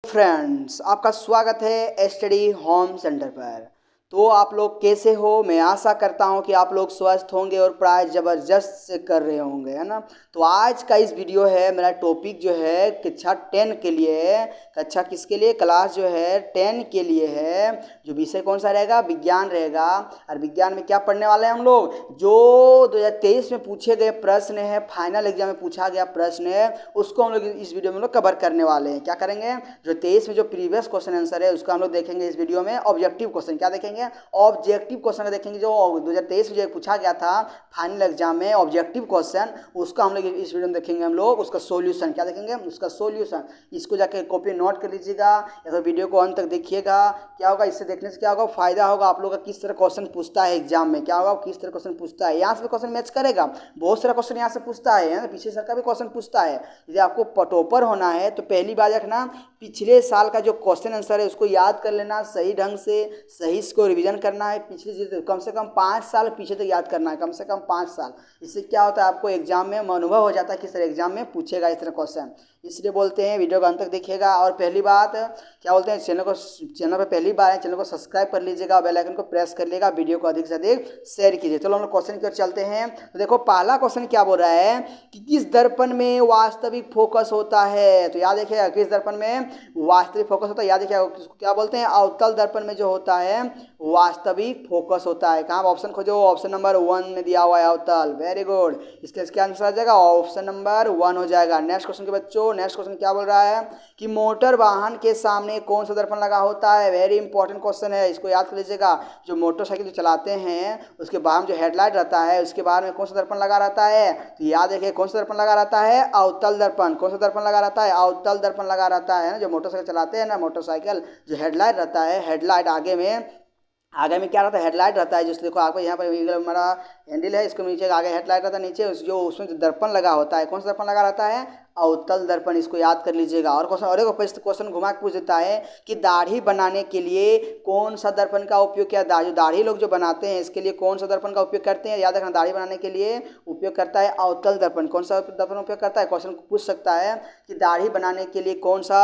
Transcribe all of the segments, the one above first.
Friends, आपका स्वागत है स्टडी होम सेंटर पर। तो आप लोग कैसे हो? मैं आशा करता हूं कि आप लोग स्वस्थ होंगे और पढ़ाई ज़बरदस्त से कर रहे होंगे, है ना। तो आज का इस वीडियो है, मेरा टॉपिक जो है कक्षा 10 के लिए है। कक्षा किसके लिए? क्लास जो है 10 के लिए है। जो विषय कौन सा रहेगा? विज्ञान रहेगा। और विज्ञान में क्या पढ़ने वाले हैं हम लोग? जो 2023 में पूछे गए प्रश्न है, फाइनल एग्जाम में पूछा गया प्रश्न है, उसको हम लोग इस वीडियो में हम लोग कवर करने वाले हैं। क्या करेंगे? जो 23 में जो प्रीवियस क्वेश्चन आंसर है उसका हम लोग देखेंगे इस वीडियो में। ऑब्जेक्टिव क्वेश्चन क्या देखेंगे? ऑब्जेक्टिव क्वेश्चन देखेंगे। जो 2023 में जो पूछा गया था फाइनल एग्जाम में ऑब्जेक्टिव क्वेश्चन, उसका हम लोग इस वीडियो में देखेंगे। हम लोग उसका सॉल्यूशन क्या देखेंगे? उसका सॉल्यूशन। इसको जाके कॉपी नोट कर लीजिएगा या तो वीडियो को अंत तक देखिएगा। क्या होगा इससे देखने से? क्या होगा फायदा होगा आप लोग का। किस तरह क्वेश्चन पूछता है एग्जाम में, क्या होगा किस तरह क्वेश्चन पूछता है। यहाँ से भी क्वेश्चन मैच करेगा, बहुत सारा क्वेश्चन यहाँ से पूछता है, पीछे सर का भी क्वेश्चन पूछता है। यदि आपको टॉपर होना है तो पहली बात रखना, पिछले साल का जो क्वेश्चन आंसर है उसको याद कर लेना सही ढंग से, सही इसको रिवीजन करना है। पिछले चीज़ कम से कम 5 साल पीछे तक याद करना है, कम से कम 5 साल। इससे क्या होता है, आपको एग्जाम में अनुभव हो जाता है किस तरह एग्जाम में पूछेगा इस तरह क्वेश्चन। इसलिए बोलते हैं वीडियो को अंत तक देखिएगा। और पहली बात क्या बोलते हैं, चैनल पर पहली बार है, चैनल को सब्सक्राइब कर लीजिएगा, बेल आइकन को प्रेस कर लीजिएगा, वीडियो को अधिक से अधिक शेयर कीजिए। चलो हम लोग क्वेश्चन की ओर चलते हैं। तो देखो पहला क्वेश्चन क्या बोल रहा है कि किस दर्पण में वास्तविक फोकस होता है। तो याद रखिएगा किस दर्पण में वास्तविक फोकस होता है। याद रखिएगा क्या बोलते हैं, अवतल दर्पण में जो होता है वास्तविक फोकस होता है। कहाँ ऑप्शन खोजो? ऑप्शन नंबर 1 में दिया हुआ है अवतल। वेरी गुड, इसका आंसर आ जाएगा ऑप्शन नंबर 1 हो जाएगा। नेक्स्ट क्वेश्चन के बच्चों, नेक्स्ट क्वेश्चन क्या बोल रहा है कि मोटर वाहन के सामने कौन सा दर्पण लगा होता है। वेरी इंपॉर्टेंट क्वेश्चन है, इसको याद कर लीजिएगा। जो मोटरसाइकिल जो चलाते हैं उसके बाहर में जो हेडलाइट रहता है उसके बाहर में कौन सा दर्पण लगा रहता है? तो याद रखिए कौन सा दर्पण लगा रहता है? अवतल दर्पण। कौन सा दर्पण लगा रहता है? अवतल दर्पण लगा रहता है ना। जो मोटरसाइकिल चलाते हैं ना, मोटरसाइकिल जो हेडलाइट रहता है, हेडलाइट आगे में क्या रहता है? हेडलाइट रहता है। जिस देखो आपको यहाँ पर हमारा हैंडल है, इसको नीचे आगे हेडलाइट रहता है, नीचे जो उसमें जो दर्पण लगा होता है, कौन सा दर्पण लगा रहता है? अवतल दर्पण। इसको याद कर लीजिएगा। और क्वेश्चन घुमा के पूछ देता है कि दाढ़ी बनाने के लिए कौन सा दर्पण का उपयोग किया? दाढ़ी लोग जो बनाते हैं इसके लिए कौन सा दर्पण का उपयोग करते हैं? याद रखना, दाढ़ी बनाने के लिए उपयोग करता है अवतल दर्पण। कौन सा दर्पण उपयोग करता है? क्वेश्चन पूछ सकता है कि दाढ़ी बनाने के लिए कौन सा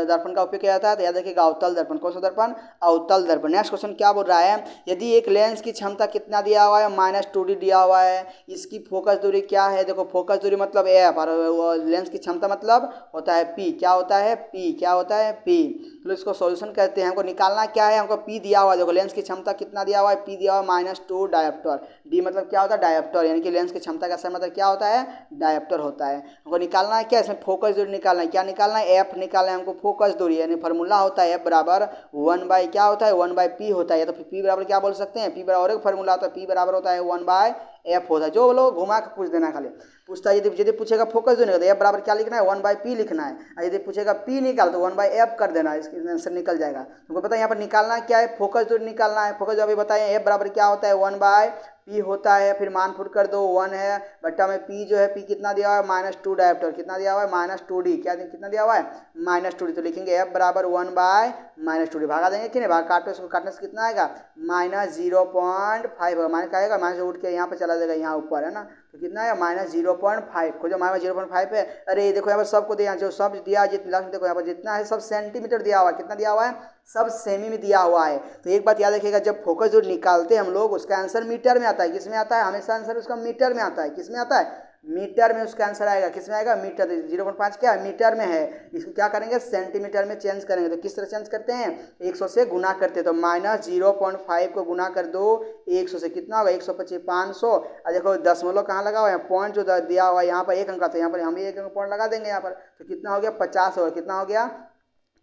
दर्पण का उपयोग किया जाता है। तो याद रखिएगा अवतल दर्पण। कौन सा दर्पण? अवतल दर्पण। नेक्स्ट क्वेश्चन क्या बोल रहा है, यदि एक लेंस की क्षमता कितना दिया हुआ है? -2D दिया हुआ है। इसकी फोकस दूरी क्या है? देखो फोकस दूरी मतलब एफ, और लेंस की क्षमता मतलब होता है पी। क्या होता है? पी। क्या होता है? पी। तो इसको सॉल्यूशन कहते हैं। हमको निकालना क्या है? हमको पी दिया हुआ है। देखो लेंस की क्षमता कितना दिया हुआ है? पी दिया हुआ है -2 डायोप्टर। डी मतलब क्या होता है? डायोप्टर, यानी कि लेंस की क्षमता का सही मतलब क्या होता है? डायोप्टर होता है। हमको निकालना है क्या? इसमें फोकस दूरी निकालना है। क्या निकालना है? एफ निकालना है हमको, फोकस दूरी। यानी फार्मूला होता है एफ बराबर 1 क्या होता है? 1/p होता है। या तो फिर पी बराबर क्या बोल सकते हैं? पी बराबर और एक फार्मूला होता है, पी बराबर होता है 1/f होता है। जो लोग घुमा के पूछ देना खाली। पूछता है यदि पूछेगा फोकस दूरी तो एफ बराबर क्या लिखना है? 1/p लिखना है। और यदि पूछेगा पी निकाल तो 1/f कर देना, इसका आंसर निकल जाएगा। तुमको पता है यहाँ पर निकालना क्या है? फोकस दूरी निकालना है। फोकस दूरी बताएं एफ बराबर क्या होता है? 1/p होता है। फिर मान फुट कर दो, 1 है बट्टा में पी जो है, पी कितना दिया हुआ है? -2 डायोप्टर। कितना दिया हुआ है? -2d। क्या कितना दिया हुआ है? -2d। तो लिखेंगे एफ बराबर 1/-2d। भागा देंगे कि नहीं? भाग काटने से कितना आएगा? -0.5 होगा। माइनस का आएगा, माइनस उठ के यहाँ पे चला जाएगा, यहाँ ऊपर है ना। तो कितना है? -0.5। खोजो -0.5 है। अरे देखो यहाँ पर सबको दिया, जो सब दिया जितना देखो यहाँ पर जितना है सब सेंटीमीटर दिया हुआ है। कितना दिया हुआ है? सब सेमी में दिया हुआ है। तो एक बात याद रखिएगा, जब फोकस जो निकालते हैं हम लोग उसका आंसर मीटर में आता है। किस में आता है? हमेशा आंसर उसका मीटर में आता है। किस में आता है? मीटर में उसका आंसर आएगा। किस में आएगा? मीटर। 0.5 क्या है? मीटर में है। इसको क्या करेंगे? सेंटीमीटर में चेंज करेंगे। तो किस तरह चेंज करते हैं? 100 से गुना करते हैं। तो -0.5 को गुना कर दो 100 से, कितना होगा? 125 500। और देखो दशमलव कहाँ लगा हुआ है? पॉइंट जो दिया हुआ है यहाँ पर एक अंक आता है, यहाँ पर हम भी एक अंक पॉइंट लगा देंगे यहाँ पर। तो कितना हो गया? 50 होगा। कितना हो गया?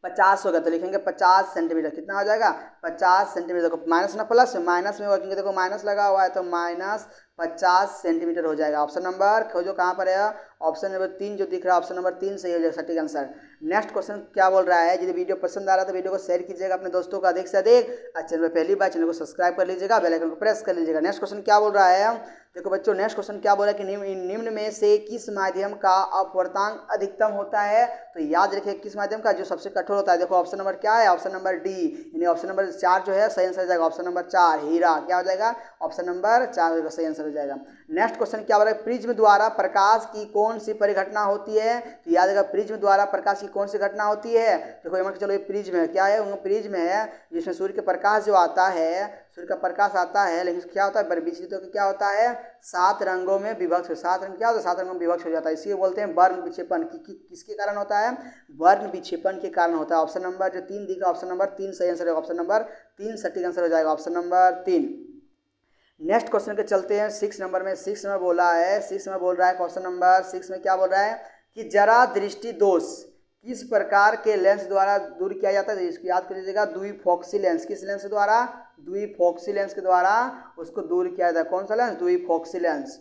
50 होगा। तो लिखेंगे 50 सेंटीमीटर। कितना हो जाएगा? 50 सेंटीमीटर। देखो माइनस ना प्लस, माइनस में होगा क्योंकि देखो माइनस लगा हुआ है, तो -50 सेंटीमीटर हो जाएगा। ऑप्शन नंबर खोजो कहाँ पर है? ऑप्शन नंबर 3 जो दिख रहा है, ऑप्शन नंबर 3 सही हो जाएगा सटीक आंसर। नेक्स्ट क्वेश्चन क्या बोल रहा है, यदि वीडियो पसंद आ रहा है तो वीडियो को शेयर कीजिएगा अपने दोस्तों को अधिक से अधिक। चैनल पर पहली बार चैनल को सब्सक्राइब कर लीजिएगा, बेल आइकन को प्रेस कर लीजिएगा। नेक्स्ट क्वेश्चन क्या बोल रहा है? देखो बच्चों नेक्स्ट क्वेश्चन क्या बोल रहा है कि निम्न में से किस माध्यम का अपवर्तनांक अधिकतम होता है? तो याद रखिए किस माध्यम का? जो सबसे कठोर होता है। देखो ऑप्शन नंबर क्या है? ऑप्शन नंबर डी, यानी ऑप्शन नंबर 4 जो है सही आंसर हो जाएगा। ऑप्शन नंबर 4 हीरा। क्या हो जाएगा? ऑप्शन नंबर 4 सही आंसर। हो जाएगा। नेक्स्ट क्वेश्चन क्या हो रहा है, प्रिज्म द्वारा प्रकाश की कौन सी परिघटना होती है, तो याद रखिएगा प्रिज्म द्वारा प्रकाश की कौन सी घटना होती है। देखो यहाँ चलो ये प्रिज्म है, क्या है, प्रिज्म है जिसमें सूर्य के प्रकाश जो आता है, सूर्य का प्रकाश आता है, लेकिन क्या होता है विचलित होकर क्या होता है 7 रंगों में विभक्त, 7 रंग क्या होता है 7 रंगों में विभक्त हो जाता है। इसी को बोलते हैं वर्ण विक्षेपण। किसके कारण होता है, वर्ण विक्षेपण के कारण होता है। ऑप्शन नंबर जो 3 दिखा, ऑप्शन नंबर 3 सही आंसर है, ऑप्शन नंबर 3 सटीक आंसर हो जाएगा, ऑप्शन नंबर 3। नेक्स्ट क्वेश्चन के चलते हैं 6 नंबर में। 6 नंबर बोला है, 6 में बोल रहा है क्वेश्चन नंबर 6 में क्या बोल रहा है कि जरा दृष्टि दोष किस प्रकार के लेंस द्वारा दूर किया जाता है, इसको याद कर लीजिएगा, द्विफोक्सी लेंस। किस लेंस द्वारा, द्विफोक्सी लेंस के द्वारा उसको दूर किया जाता है। कौन सा लेंस, द्विफोक्सी लेंस।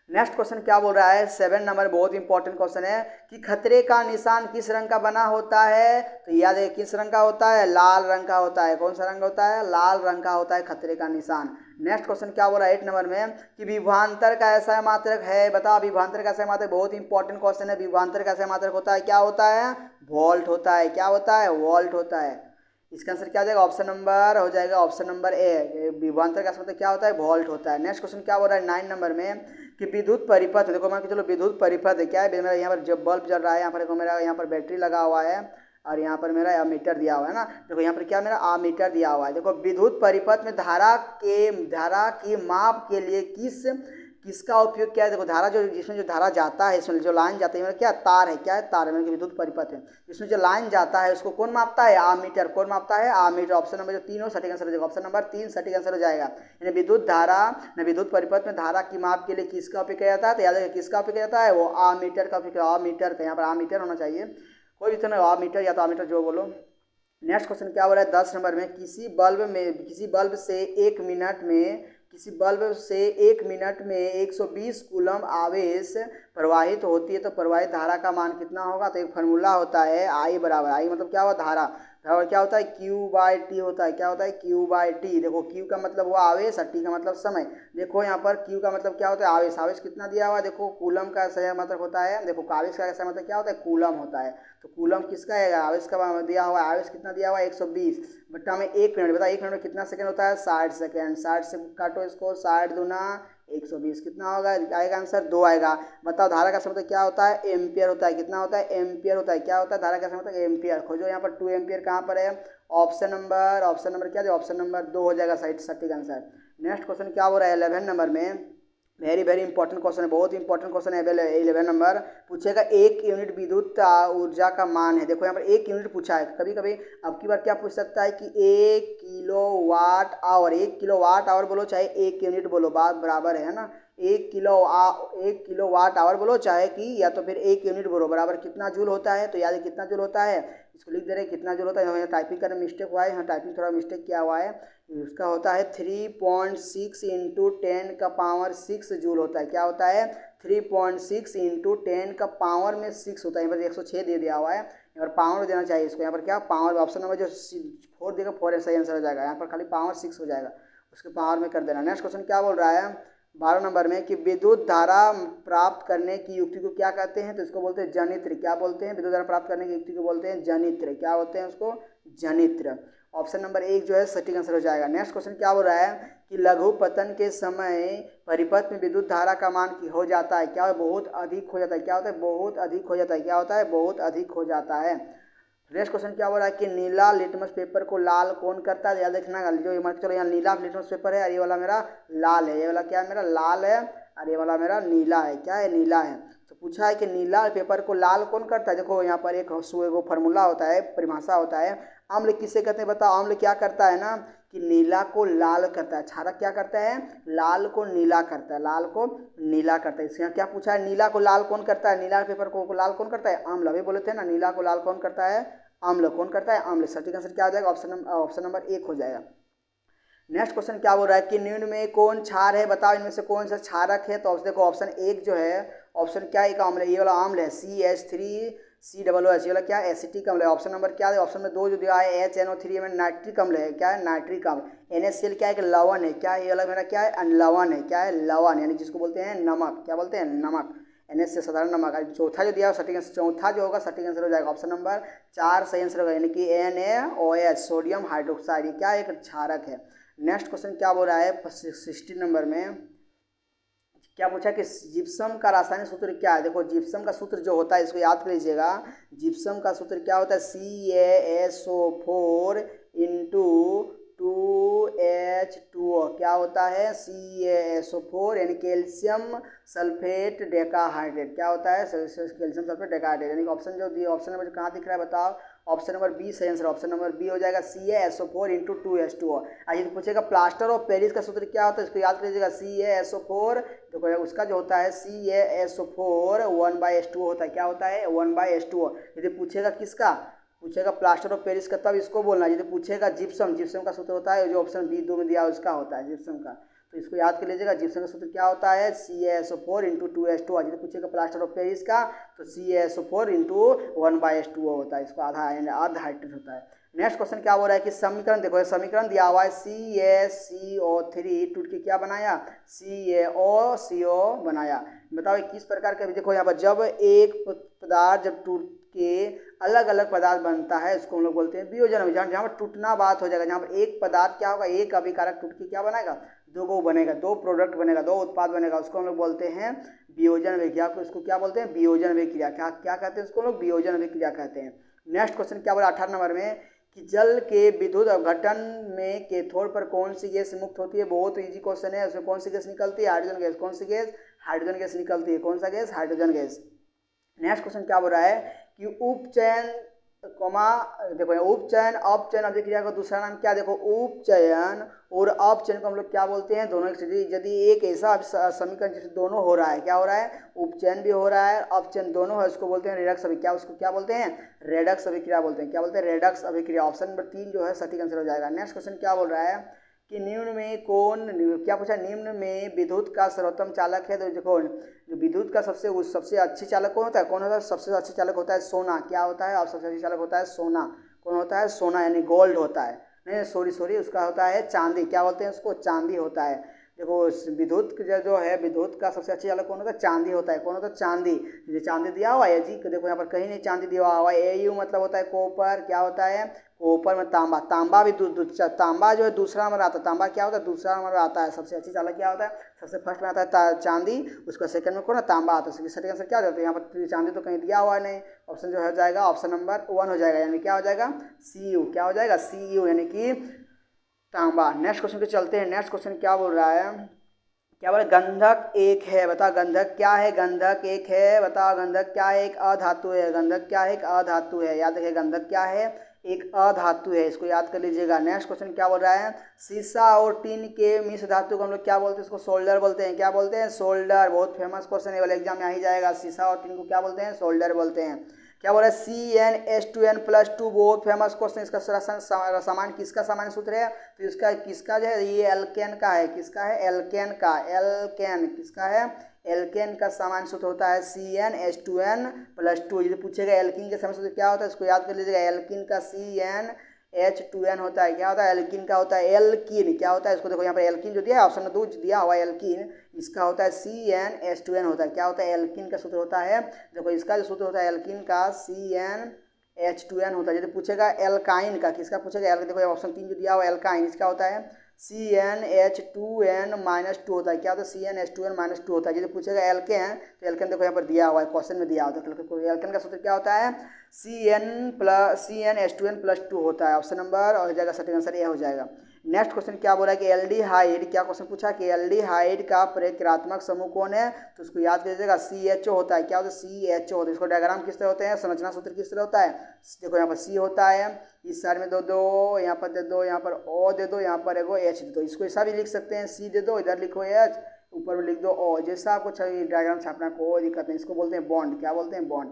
नेक्स्ट क्वेश्चन क्या बोल रहा है 7 नंबर, बहुत इंपॉर्टेंट क्वेश्चन है कि खतरे का निशान किस रंग का बना होता है, तो याद है किस रंग का होता है, लाल रंग का होता है। कौन सा रंग होता है, लाल रंग का होता है खतरे का निशान। नेक्स्ट क्वेश्चन क्या बोल रहा है 8 नंबर में कि विभवांतर का ऐसा मात्रक है, बताओ विभवांतर का ऐसा मात्रक, बहुत इंपॉर्टेंट क्वेश्चन है। विभवांतर का ऐसा मात्रक होता है, क्या होता है, वोल्ट होता है। क्या होता है, वोल्ट होता है। इसका आंसर क्या हो जाएगा, ऑप्शन नंबर हो जाएगा, ऑप्शन नंबर ए, विभवांतर का मतलब क्या होता है, वोल्ट होता है। नेक्स्ट क्वेश्चन क्या बोल रहा है 9 नंबर में कि विद्युत परिपथ, देखो मान के चलो विद्युत परिपथ क्या है, मेरा यहाँ पर जब बल्ब जल रहा है, यहाँ पर देखो मेरा यहाँ पर बैटरी लगा हुआ है और यहाँ पर मेरा अमीटर दिया हुआ है ना, देखो यहाँ पर क्या मेरा अमीटर दिया हुआ है। देखो विद्युत परिपथ में धारा की माप के लिए किसका उपयोग किया है, देखो धारा जो जिसमें जो धारा जाता है, इसमें जो लाइन जाता है मतलब क्या, तार है, क्या है, तार है, मतलब विद्युत परिपथ है। इसमें जो लाइन जाता है उसको कौन मापता है, आमीटर। कौन मापता है, आमीटर। ऑप्शन नंबर जो 3 हो सटीक आंसर हो जाएगा, ऑप्शन नंबर 3 सटीक आंसर हो जाएगा। यानी विद्युत धारा न विद्युत परिपथ में धारा की माप के लिए किसका उपयोग किया जाता है, तो याद रखिए किसका उपयोग किया जाता है, वो आमीटर का उपयोग, आमीटर का, यहाँ पर आमीटर होना चाहिए, कोई भी तो नहीं, आमीटर या तो आमीटर जो बोलो। नेक्स्ट क्वेश्चन क्या हो रहा है 10 नंबर में, किसी बल्ब से 1 मिनट में 120 कूलम आवेश प्रवाहित होती है, तो प्रवाहित धारा का मान कितना होगा, तो एक फार्मूला होता है I बराबर, I मतलब क्या हुआ, धारा, बराबर क्या होता है, Q/T होता है। क्या होता है, Q/T। देखो Q का मतलब हुआ आवेश और T का मतलब समय। देखो यहाँ पर Q का मतलब क्या होता है, आवेश। आवेश कितना दिया हुआ है, देखो कूलम का सही मतलब होता है, देखो आवेश का सही मतलब क्या होता है, कूलम होता है। तो कूलम किसका है, आवेश का दिया हुआ है, आवेश कितना दिया हुआ है 120 बट्टा में 1 मिनट, बताओ 1 मिनट में कितना सेकंड होता है, 60 सेकंड। 60 से काटो इसको, 60 दूना 120, कितना होगा, आएगा आंसर 2 आएगा। बताओ धारा का मतलब क्या होता है, एम्पियर होता है। कितना होता है, एम्पियर होता है। क्या होता है, धारा का मतलब एम्पियर। खोजो यहाँ पर 2 एम्पियर कहाँ पर है, ऑप्शन नंबर क्या है, ऑप्शन नंबर 2 हो जाएगा सटीक आंसर। नेक्स्ट क्वेश्चन क्या हो रहा है 11 नंबर में, वेरी इंपॉर्टेंट क्वेश्चन है, बहुत इंपॉर्टेंट क्वेश्चन है। 11 नंबर पूछेगा 1 यूनिट विद्युत ऊर्जा का मान है। देखो यहाँ पर 1 यूनिट पूछा है, कभी कभी अब की बार क्या पूछ सकता है कि 1 किलोवाट आवर, 1 किलोवाट आवर बोलो चाहे 1 यूनिट बोलो, बात बराबर है ना। 1 किलोवाट आवर बोलो चाहे कि या तो फिर 1 यूनिट बोलो, बराबर कितना जूल होता है, तो याद कितना जूल होता है, इसको लिख दे रहे हैं कितना जूल होता है। यहाँ टाइपिंग करने मिस्टेक हुआ है, यहाँ टाइपिंग थोड़ा मिस्टेक किया हुआ है, उसका होता है 3.6 इंटू 10 का पावर 6 जूल होता है। क्या होता है, 3.6 इंटू 10 का पावर में 6 होता है। यहाँ पर 106 दे दिया हुआ है, यहाँ पर पावर देना चाहिए इसको, यहाँ पर क्या पावर, ऑप्शन नंबर जो 4 देगा 4 सही आंसर हो जाएगा, यहाँ पर खाली पावर 6 हो जाएगा, उसके पावर में कर देना। नेक्स्ट क्वेश्चन क्या बोल रहा है 12 नंबर में कि विद्युत धारा प्राप्त करने की युक्ति को क्या कहते हैं, तो इसको बोलते हैं जनित्र। क्या बोलते हैं, विद्युत धारा प्राप्त करने की युक्ति को बोलते हैं जनित्र। क्या बोलते हैं उसको, जनित्र। ऑप्शन नंबर 1 जो है सटीक आंसर हो जाएगा। नेक्स्ट क्वेश्चन क्या बोल रहा है कि लघु पतन के समय परिपथ में विद्युत धारा का मान की हो जाता है, क्या बहुत अधिक हो जाता है। क्या होता है, बहुत अधिक हो जाता है। क्या होता है, बहुत अधिक हो जाता है। नेक्स्ट क्वेश्चन क्या बोल रहा है कि नीला लिटमस पेपर को लाल कौन करता है, याद रखना, जो चलो यहाँ नीला लिटमस पेपर है और ये वाला मेरा लाल है, ये वाला क्या है मेरा लाल है और ये वाला मेरा नीला है, क्या है, नीला है। तो पूछा है कि नीला पेपर को लाल कौन करता है। देखो यहाँ पर एक फार्मूला होता है, परिभाषा होता है, अम्ल किसे कहते हैं बताओ, अम्ल क्या करता है ना कि नीला को लाल करता है, क्षारक क्या करता है, लाल को नीला करता है, लाल को नीला करता है। इसके क्या पूछा है, नीला को लाल कौन करता है, नीला पेपर को लाल कौन करता है, अम्ल। अभी बोले थे ना नीला को लाल कौन करता है, अम्ल। कौन करता है, अम्ल। सटीक आंसर क्या हो जाएगा, ऑप्शन नंबर 1 हो जाएगा। नेक्स्ट क्वेश्चन क्या बोल रहा है कि निम्न में कौन क्षार है, बताओ इनमें से कौन सा क्षारक है, तो देखो ऑप्शन 1 जो है, ऑप्शन क्या है, एक अम्ल है, ये वाला अम्ल है CH3COOH, ये वाला क्या है, एसिटिक अम्ल है। ऑप्शन नंबर क्या है, ऑप्शन में 2 जो दिया है HNO3 में नाइट्रिक अम्ल है, क्या है, नाइट्रिक अम्ल। NaCl क्या है, लवण है, क्या है, ये वाला मेरा क्या है, लवण है, क्या है, लवण, यानी जिसको बोलते हैं नमक। क्या बोलते हैं, नमक। NaCl साधारण नमक। चौथा जो दिया सटीक आंसर, चौथा जो होगा सटीक आंसर हो जाएगा, ऑप्शन नंबर 4 सही आंसर होगा, यानी कि NaOH सोडियम हाइड्रोक्साइड, क्या एक क्षारक है। नेक्स्ट क्वेश्चन क्या बोल रहा है 16 नंबर में क्या पूछा कि जिप्सम का रासायनिक सूत्र क्या है। देखो जिप्सम का सूत्र जो होता है इसको याद कर लीजिएगा। जिप्सम का सूत्र क्या होता है, CaSO4 इंटू 2H2O। क्या होता है, CaSO4 यानी कैल्शियम सल्फेट डेकाहाइड्रेट। क्या होता है, कैल्शियम सल्फेट डेकाहाइड्रेट। यानी ऑप्शन जो दिए, ऑप्शन नंबर कहाँ दिख रहा है बताओ। ऑप्शन नंबर बी सही आंसर। ऑप्शन नंबर बी हो जाएगा CaSO4 इंटू 2H2O। आइए पूछेगा प्लास्टर ऑफ पेरिस का सूत्र क्या होता है, इसको याद कर लीजिएगा। CaSO4 देखो उसका जो होता है CaSO4 1/H2O होता है। क्या होता है, 1/H2O। यदि पूछेगा किसका, पूछेगा प्लास्टर ऑफ पेरिस का, तब इसको बोलना। यदि पूछेगा जिप्सम, जिप्सम का सूत्र होता है जो ऑप्शन बी 2 में दिया उसका होता है जिप्सम का। तो इसको याद कर लीजिएगा। जिप्सम का सूत्र क्या होता है, CaSO4 इंटू 2H2O। यदि पूछेगा प्लास्टर ऑफ पेरिस का तो CaSO4 इंटू 1/H2O होता है। इसको आधा हाइड्रेट होता है। नेक्स्ट क्वेश्चन क्या हो रहा है कि समीकरण देखो, समीकरण दिया हुआ है CaCO3 टूट के क्या बनाया, CaOCO बनाया। बताओ किस प्रकार का। देखो यहाँ पर जब एक पदार्थ जब टूट के अलग अलग पदार्थ बनता है इसको हम लोग बोलते हैं वियोजन। जहाँ पर टूटना बात हो जाएगा, जहाँ पर एक पदार्थ क्या होगा, एक अभिकारक टूट के क्या बनाएगा, दो को बनेगा, दो प्रोडक्ट बनेगा, दो उत्पाद बनेगा, उसको हम लोग बोलते हैं वियोजन अभिक्रिया। इसको क्या बोलते हैं, वियोजन अभिक्रिया। क्या क्या कहते हैं इसको लोग, वियोजन अभिक्रिया कहते हैं। नेक्स्ट क्वेश्चन क्या बोला 18 नंबर में कि जल के विद्युत अपघटन में कैथोड पर कौन सी गैस मुक्त होती है। बहुत इजी क्वेश्चन है। उसमें कौन सी गैस निकलती है, हाइड्रोजन गैस। कौन सी गैस, हाइड्रोजन गैस निकलती है। कौन सा gas, hydrogen gas. Next question क्या बोल रहा है कि उपचयन देखो उपचयन अपचयन अभिक्रिया का दूसरा नाम क्या। देखो उपचयन और अपचयन को हम लोग क्या बोलते हैं, दोनों एक। यदि एक ऐसा समीकरण जिसमें दोनों हो रहा है, क्या हो रहा है, उपचयन भी हो रहा है अपचयन दोनों है, उसको बोलते हैं रेडक्स अभिक्रिया। उसको क्या बोलते हैं, रेडक्स अभिक्रिया बोलते हैं। क्या बोलते हैं, रेडक्स अभिक्रिया। ऑप्शन नंबर 3 जो है सटीक आंसर हो जाएगा। नेक्स्ट क्वेश्चन क्या बोल रहा है कि निम्न में कौन, क्या पूछा, निम्न में विद्युत का सर्वोत्तम चालक है। तो देखो जो विद्युत का सबसे अच्छी चालक कौन होता है, कौन होता है, सबसे अच्छी चालक होता है सोना। क्या होता है, और सबसे अच्छी चालक होता है सोना। कौन होता है, सोना यानी गोल्ड होता है। नहीं सॉरी उसका होता है चांदी। क्या बोलते हैं उसको, चांदी होता है। देखो विद्युत जो है, विद्युत का सबसे अच्छी चालक कौन होता है, चांदी होता है। कौन होता है, चांदी। ये चांदी दिया हुआ है जी, देखो यहाँ पर कहीं नहीं चांदी दिया हुआ है। AU मतलब होता है कॉपर। क्या होता है, कॉपर में तांबा। तांबा भी तांबा जो है दूसरा नंबर आता है। तांबा क्या होता है, दूसरा नंबर आता है। सबसे अच्छी चालक क्या होता है, सबसे फर्स्ट में आता है चांदी, उसका सेकंड में कौन है, तांबा आता है। सही आंसर क्या हो जाता है, यहाँ पर चांदी तो कहीं दिया हुआ नहीं। ऑप्शन जो हो जाएगा ऑप्शन नंबर 1 हो जाएगा, यानी क्या हो जाएगा, CU। क्या हो जाएगा, CU यानी कि तांबा। नेक्स्ट क्वेश्चन पे चलते हैं। नेक्स्ट क्वेश्चन क्या बोल रहा है, क्या बोले, गंधक एक है। बता गंधक क्या है, गंधक एक है। बता गंधक क्या है, एक अधातु है। गंधक क्या है, एक अधातु है। याद रखिए गंधक क्या है, एक अधातु है। इसको याद कर लीजिएगा। नेक्स्ट क्वेश्चन क्या बोल रहा है, शीशा और टीन के मिश्र धातु को हम लोग क्या बोलते हैं, इसको सोल्डर बोलते हैं। क्या बोलते हैं, सोल्डर। बहुत फेमस क्वेश्चन है, वाले एग्जाम में आ ही जाएगा। शीशा और टीन को क्या बोलते हैं, सोल्डर बोलते हैं। क्या बोल रहा है, CnH2n+2 बहुत फेमस क्वेश्चन। इसका सामान्य किसका सामान्य सूत्र है, तो इसका किसका जो है, ये एल्केन का है। किसका है, एल्केन का। एल्केन किसका है, एल्केन का सामान्य सूत्र होता है CnH2n+2। यदि पूछेगा एल्किन के सामान्य सूत्र क्या होता है, इसको याद कर लीजिएगा। एल्किन का CnH2n होता है। क्या होता है, एल्किन का होता है एल्किन। क्या होता है, इसको देखो यहाँ पर एल्किन जो दिया है ऑप्शन 2 दिया हुआ है एल्किन, इसका होता है CnH2n होता है। क्या होता है, एल्किन का सूत्र होता है। देखो इसका जो सूत्र होता है एल्किन का CnH2n होता है। यदि पूछेगा एल्काइन का, किसका पूछेगा, देखो ऑप्शन 3 जो दिया हुआ है एल्काइन, इसका होता है CnH2n-2 होता है। क्या होता है, CnH2n-2 होता है। यदि पूछेगा एल्केन, तो एल्केन देखो यहाँ पर दिया हुआ है, क्वेश्चन में दिया होता है। तो एल्केन का सूत्र क्या होता है, CnH2n+2 होता है। ऑप्शन नंबर हो जाएगा सटीक आंसर, ये हो जाएगा। नेक्स्ट क्वेश्चन क्या बोला कि एल्डिहाइड, क्या क्वेश्चन पूछा कि एल्डिहाइड का प्रक्रियात्मक समूह कौन है, तो उसको याद कीजिएगा CHO होता है। क्या होता है, CHO होता है। इसको डायग्राम किस तरह होते हैं, संरचना सूत्र किस तरह होता है, देखो यहाँ पर C होता है, इस साइड में दो दो, यहाँ पर दे दो, यहाँ पर O दे दो, यहाँ पर एगो H दे दो। इसको ऐसा भी लिख सकते हैं, C दे दो, इधर लिखो H, ऊपर में लिख दो O। जैसा आपको डायग्राम छापना कोई दिक्कत नहीं। इसको बोलते हैं बॉन्ड। क्या बोलते हैं, बॉन्ड।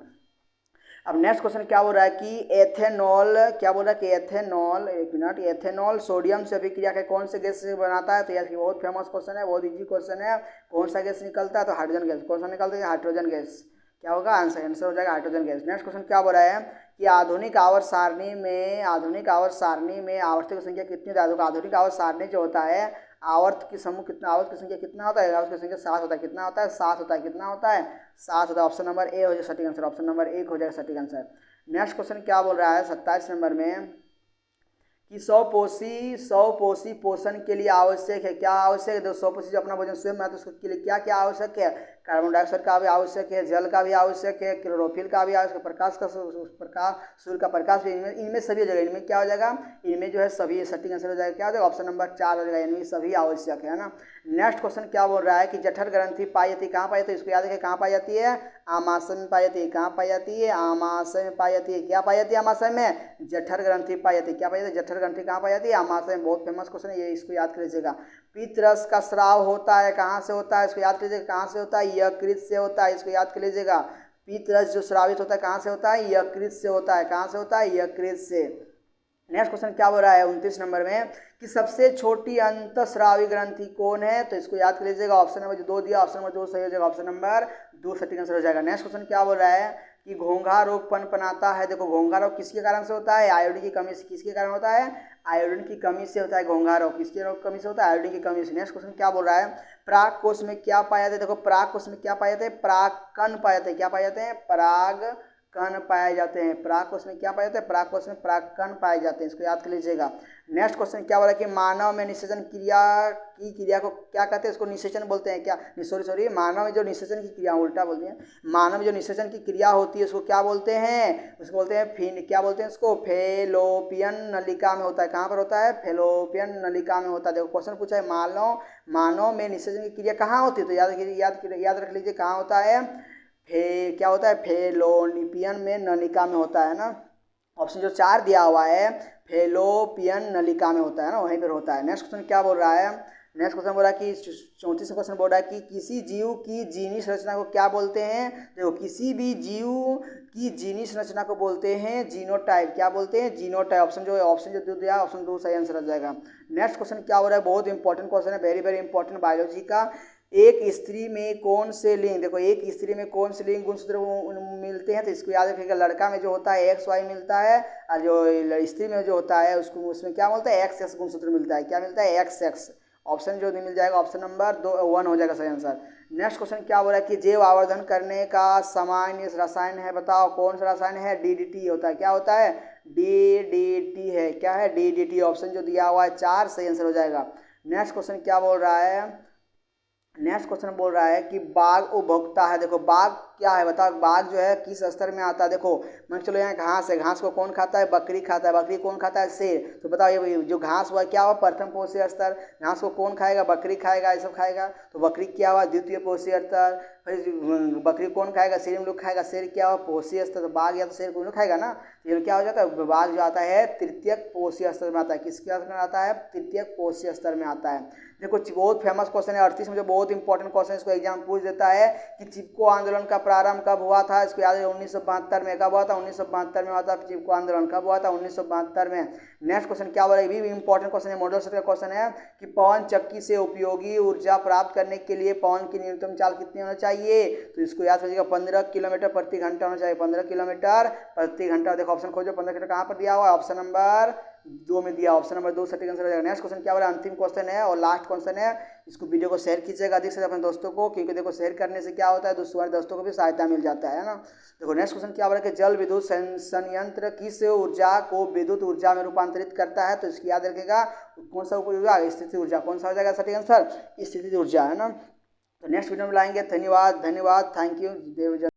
अब नेक्स्ट क्वेश्चन क्या बोल रहा है कि एथेनॉल, क्या बोल रहा है कि एथेनॉल, एक मिनट, एथेनॉल सोडियम से अभिक्रिया के कौन से गैस से बनाता है, तो यार बहुत फेमस क्वेश्चन है, बहुत इजी क्वेश्चन है। कौन सा गैस निकलता है, तो हाइड्रोजन गैस। कौन सा निकलता है, हाइड्रोजन गैस। क्या होगा, आंसर हो जाएगा हाइड्रोजन गैस। नेक्स्ट क्वेश्चन क्या बोल रहा है कि आधुनिक आवर्त सारणी में आवर्तों की संख्या कितनी होती है। आधुनिक आवर्त सारणी जो होता है, आवर्त की समूह कितना, आवर्त की संख्या कितना होता है, आवर्त की संख्या 7 होता है। कितना होता है, 7 होता है। कितना होता है, 7 होता है। ऑप्शन नंबर ए हो जाएगा सटीक आंसर। ऑप्शन नंबर 1 हो जाएगा सटीक आंसर। नेक्स्ट क्वेश्चन क्या बोल रहा है 27 नंबर में कि सौ पोषी पोषण के लिए आवश्यक है। क्या आवश्यक है? तो सौ पोषी जो अपना भोजन स्वयं बनाते हैं उसके लिए क्या क्या आवश्यक है? कार्बन डाइऑक्साइड का भी आवश्यक है, जल का भी आवश्यक है, क्लोरोफिल का भी आवश्यक है, सूर्य का प्रकाश भी, इनमें सभी जगह, इनमें क्या हो जाएगा? इनमें जो है सभी सटीक आंसर हो जाएगा। क्या हो जाएगा? ऑप्शन नंबर 4 हो जाएगा, इनमें सभी आवश्यक है ना। नेक्स्ट क्वेश्चन क्या बोल रहा है कि जठर ग्रंथि पाई जाती है, कहाँ पाई जाती है? इसको याद रखिए, कहाँ पाई जाती है? आमाशय में पाई जाती है। कहाँ पाई जाती है? आमाशय में पाई जाती है। क्या पाई जाती है आमाशय में? जठर ग्रंथि पाई जाती है। क्या पाई जाती है? जठर ग्रंथि कहाँ पाई जाती है? आमाशय में। बहुत फेमस क्वेश्चन है ये, इसको याद कर लीजिएगा। पित्तरस का स्राव होता है, कहाँ से होता है? इसको याद कर लीजिएगा, कहाँ से होता है? यकृत से होता है। इसको याद कर लीजिएगा, पित्तरस जो स्रावित होता है कहाँ से होता है? यकृत से होता है। कहाँ से होता है? यकृत से। नेक्स्ट क्वेश्चन क्या हो रहा है 29 नंबर में कि सबसे छोटी अंतःस्रावी ग्रंथि कौन है? तो इसको याद कर लीजिएगा, ऑप्शन नंबर जो 2 दिया, ऑप्शन नंबर 2 सही हो जाएगा, ऑप्शन नंबर 2 सटीक आंसर हो जाएगा। नेक्स्ट क्वेश्चन क्या बोल रहा है कि घोंघा रोग पनपनाता है। देखो घोंघा रोग किसके कारण से होता है? आयोडीन की कमी से। किसके कारण होता है? आयोडीन की कमी से होता है घोंघा रोग। किसके रोग कमी से होता है? आयोडीन की कमी से। नेक्स्ट क्वेश्चन क्या बोल रहा है? प्राग कोश में क्या पाया जाता है? देखो प्राग कोश में क्या पाया जाता है? परागकण पाए जाते हैं। क्या पाए जाते हैं? परागकण पाए जाते हैं। पराग कोश में क्या पाए जाते हैं? पराग कोश में परागकण पाए जाते हैं। इसको याद कर लीजिएगा। नेक्स्ट क्वेश्चन क्या बोला कि मानव में निषेचन क्रिया को क्या कहते हैं? इसको निषेचन बोलते हैं। क्या? सॉरी, मानव में जो निषेचन की क्रिया, उल्टा बोलते हैं, मानव में जो निषेचन की क्रिया होती है उसको क्या बोलते हैं? उसको बोलते हैं क्या बोलते हैं इसको? फेलोपियन नलिका में होता है। कहाँ पर होता है? फेलोपियन नलिका में होता है। देखो क्वेश्चन पूछा है मानव में निषेचन की क्रिया कहाँ होती है? तो याद रख लीजिए कहाँ होता है? क्या होता है? फेलोपियन में नलिका में होता है ना। ऑप्शन जो 4 दिया हुआ है फेलोपियन नलिका में होता है ना, वहीं पर होता है। नेक्स्ट क्वेश्चन क्या बोल रहा है? नेक्स्ट क्वेश्चन बोल रहा है कि 34 क्वेश्चन बोल रहा है कि किसी जीव की जीनी संरचना को क्या बोलते हैं? देखो किसी भी जीव की जीनी संरचना को बोलते हैं जीनोटाइप। क्या बोलते हैं? जीनोटाइप। ऑप्शन जो 2 दिया, ऑप्शन 2 सही आंसर आ जाएगा। नेक्स्ट क्वेश्चन क्या हो रहा है? बहुत इंपॉर्टेंट क्वेश्चन है, वेरी वेरी इंपॉर्टेंट बायोलॉजी का। एक स्त्री में कौन से लिंग, देखो एक स्त्री में कौन से लिंग गुणसूत्र मिलते हैं? तो इसको याद रखिएगा, लड़का में जो होता है XY मिलता है, और जो स्त्री में जो होता है उसको उसमें क्या मिलता है? XX गुणसूत्र मिलता है। क्या मिलता है? XX। ऑप्शन जो नहीं मिल जाएगा, ऑप्शन नंबर 1 हो जाएगा सही आंसर। नेक्स्ट क्वेश्चन क्या हो रहा है कि जैव आवर्धन करने का सामान्य रसायन है, बताओ कौन सा रसायन है? DDT होता है। क्या होता है? DDT है। क्या है? DDT। ऑप्शन जो दिया हुआ है 4 सही आंसर हो जाएगा। नेक्स्ट क्वेश्चन क्या बोल रहा है? नेक्स्ट क्वेश्चन बोल रहा है कि बाघ उपभोक्ता है। देखो बाघ क्या है बताओ? बाघ जो है किस स्तर में आता है? देखो मान चलो यहाँ घास है, घास को कौन खाता है? बकरी खाता है। बकरी कौन खाता है? शेर। तो बताओ ये जो घास हुआ क्या हुआ? प्रथम पोषीय स्तर। घास को कौन खाएगा? बकरी खाएगा, ये सब खाएगा। तो बकरी क्या हुआ? द्वितीय पोषीय स्तर। फिर बकरी कौन खाएगा? शेर में लोग खाएगा। शेर क्या हुआ? पोषीय स्तर। तो बाघ या तो शेर को खाएगा ना, तो ये क्या हो जाता है? बाघ जो आता है तृतीयक पोषीय स्तर में आता है। किसके स्तर में आता है? तृतीयक पोषीय स्तर में आता है। देखो बहुत फेमस क्वेश्चन है 38 में, जो बहुत इंपॉर्टेंट क्वेश्चन है, इसको एग्जाम पूछ देता है कि चिपको आंदोलन का प्रारंभ कब हुआ था? इसको याद है 1972 में। कब हुआ था? 1972 में हुआ था चिपको आंदोलन। कब हुआ था? 1972 में। नेक्स्ट क्वेश्चन क्या बोला? ये भी इंपॉर्टेंट क्वेश्चन है, मॉडल सेट का क्वेश्चन है कि पवन चक्की से उपयोगी ऊर्जा प्राप्त करने के लिए पवन की न्यूनतम चाल कितनी होना चाहिए? तो इसको याद कीजिएगा, 15 किलोमीटर प्रति घंटा होना चाहिए। 15 किलोमीटर प्रति घंटा। देखो ऑप्शन खोजो, 15 किलोमीटर कहाँ पर दिया हुआ है? ऑप्शन नंबर 2 में दिया, ऑप्शन नंबर 2 सटीक आंसर हो जाएगा। नेक्स्ट क्वेश्चन क्या बोला? अंतिम क्वेश्चन है और लास्ट क्वेश्चन है। इसको वीडियो को शेयर कीजिएगा अधिक से अपने दोस्तों को, क्योंकि देखो शेयर करने से क्या होता है? दूसरे दोस्तों को भी सहायता मिल जाता है ना। देखो नेक्स्ट क्वेश्चन क्या बोला कि जल विद्युत संयंत्र किस ऊर्जा को विद्युत ऊर्जा में रूपांतरित करता है? तो इसकी याद रखेगा, कौन सा ऊर्जा? स्थिति ऊर्जा। कौन सा हो जाएगा सटीक आंसर? स्थिति ऊर्जा है ना। तो नेक्स्ट वीडियो में लाएंगे। धन्यवाद, थैंक यू।